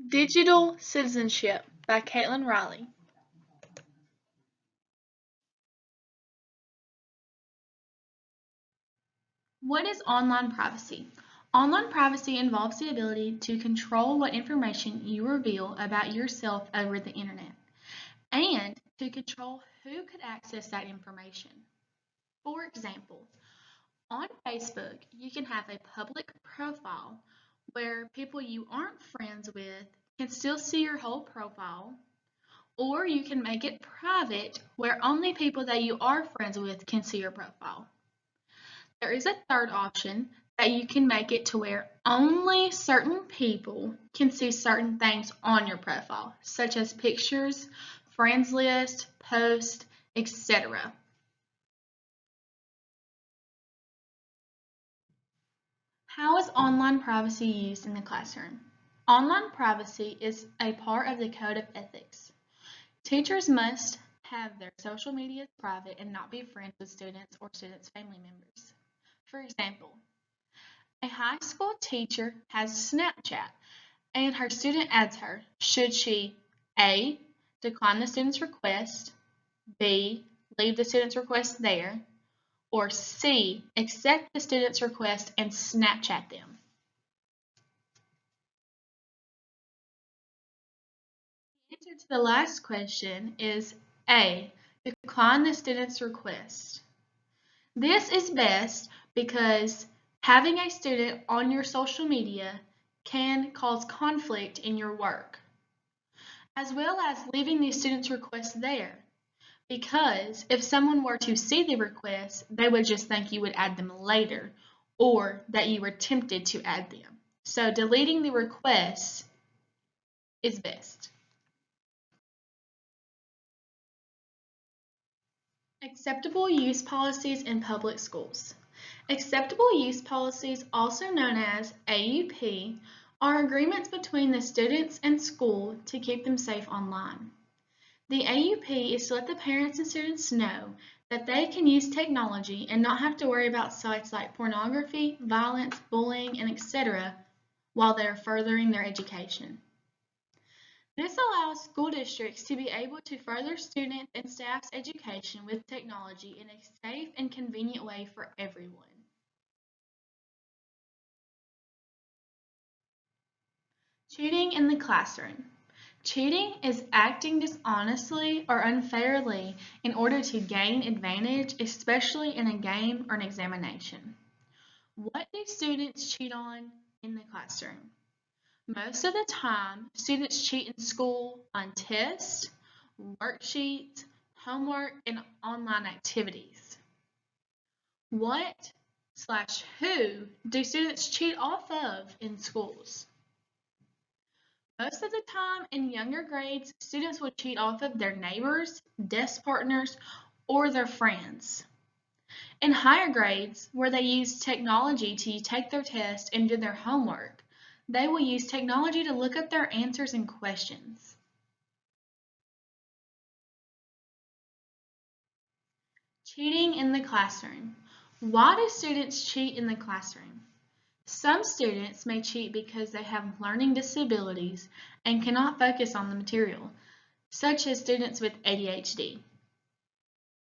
Digital Citizenship by Caitlin Riley. What is online privacy? Online privacy involves the ability to control what information you reveal about yourself over the internet and to control who could access that information. For example, on Facebook, you can have a public profile where people you aren't friends with can still see your whole profile, or you can make it private where only people that you are friends with can see your profile. There is a third option that you can make it to where only certain people can see certain things on your profile, such as pictures, friends list, posts, etc. How is online privacy used in the classroom? Online privacy is a part of the code of ethics. Teachers must have their social media private and not be friends with students or students' family members. For example, a high school teacher has Snapchat and her student adds her. Should she A, decline the student's request, B, leave the student's request there, or C, accept the student's request and Snapchat them? The answer to the last question is A, decline the student's request. This is best because having a student on your social media can cause conflict in your work, as well as leaving the student's request there. Because if someone were to see the request, they would just think you would add them later or that you were tempted to add them. So deleting the request is best. Acceptable use policies in public schools. Acceptable use policies, also known as AUP, are agreements between the students and school to keep them safe online. The AUP is to let the parents and students know that they can use technology and not have to worry about sites like pornography, violence, bullying, and etc. while they are furthering their education. This allows school districts to be able to further students and staff's education with technology in a safe and convenient way for everyone. Cheating in the classroom. Cheating is acting dishonestly or unfairly in order to gain advantage, especially in a game or an examination. What do students cheat on in the classroom? Most of the time, students cheat in school on tests, worksheets, homework, and online activities. What/who do students cheat off of in schools? Most of the time in younger grades, students will cheat off of their neighbors, desk partners, or their friends. In higher grades, where they use technology to take their test and do their homework, they will use technology to look up their answers and questions. Cheating in the classroom. Why do students cheat in the classroom? Some students may cheat because they have learning disabilities and cannot focus on the material, such as students with ADHD.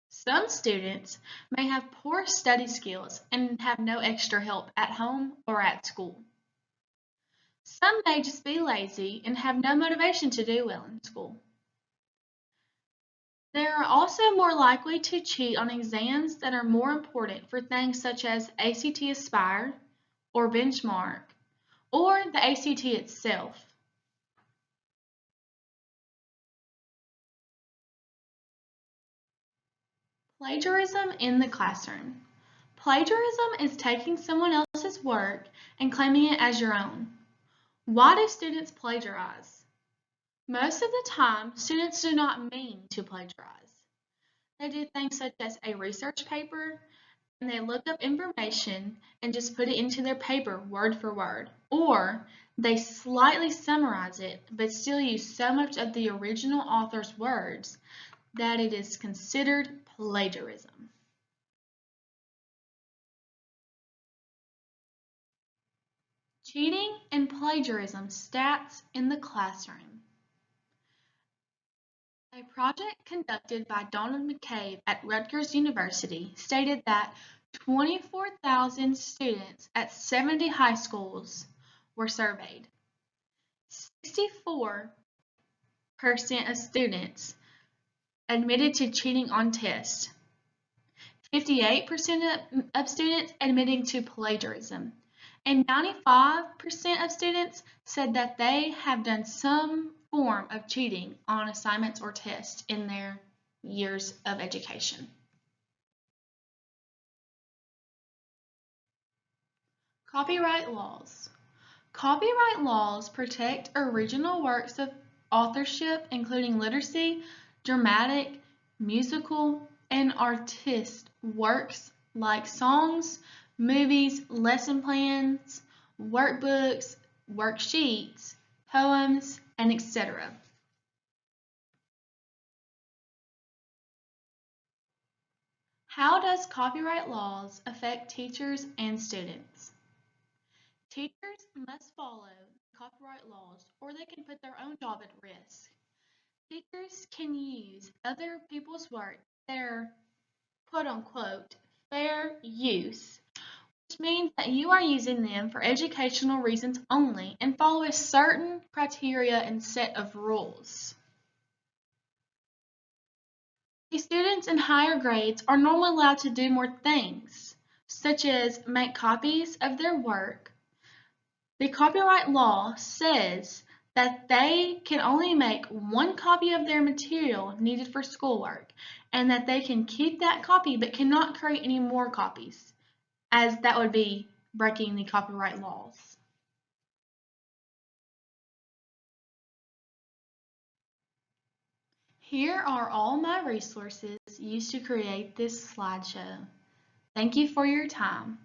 Some students may have poor study skills and have no extra help at home or at school. Some may just be lazy and have no motivation to do well in school. They are also more likely to cheat on exams that are more important for things such as ACT Aspire or Benchmark, or the ACT itself. Plagiarism in the classroom. Plagiarism is taking someone else's work and claiming it as your own. Why do students plagiarize? Most of the time, students do not mean to plagiarize. They do things such as a research paper, and they look up information and just put it into their paper word for word. Or they slightly summarize it, but still use so much of the original author's words that it is considered plagiarism. Cheating and plagiarism stats in the classroom. A project conducted by Donald McCabe at Rutgers University stated that 24,000 students at 70 high schools were surveyed. 64% of students admitted to cheating on tests. 58% of students admitting to plagiarism. And 95% of students said that they have done some form of cheating on assignments or tests in their years of education. Copyright laws. Copyright laws protect original works of authorship, including literacy, dramatic, musical, and artist works like songs, movies, lesson plans, workbooks, worksheets, poems, and etc. How does copyright laws affect teachers and students? Teachers must follow copyright laws or they can put their own job at risk. Teachers can use other people's work, their quote unquote fair use, which means that you are using them for educational reasons only and follow a certain criteria and set of rules. The students in higher grades are normally allowed to do more things, such as make copies of their work. The copyright law says that they can only make one copy of their material needed for schoolwork and that they can keep that copy but cannot create any more copies, as that would be breaking the copyright laws. Here are all my resources used to create this slideshow. Thank you for your time.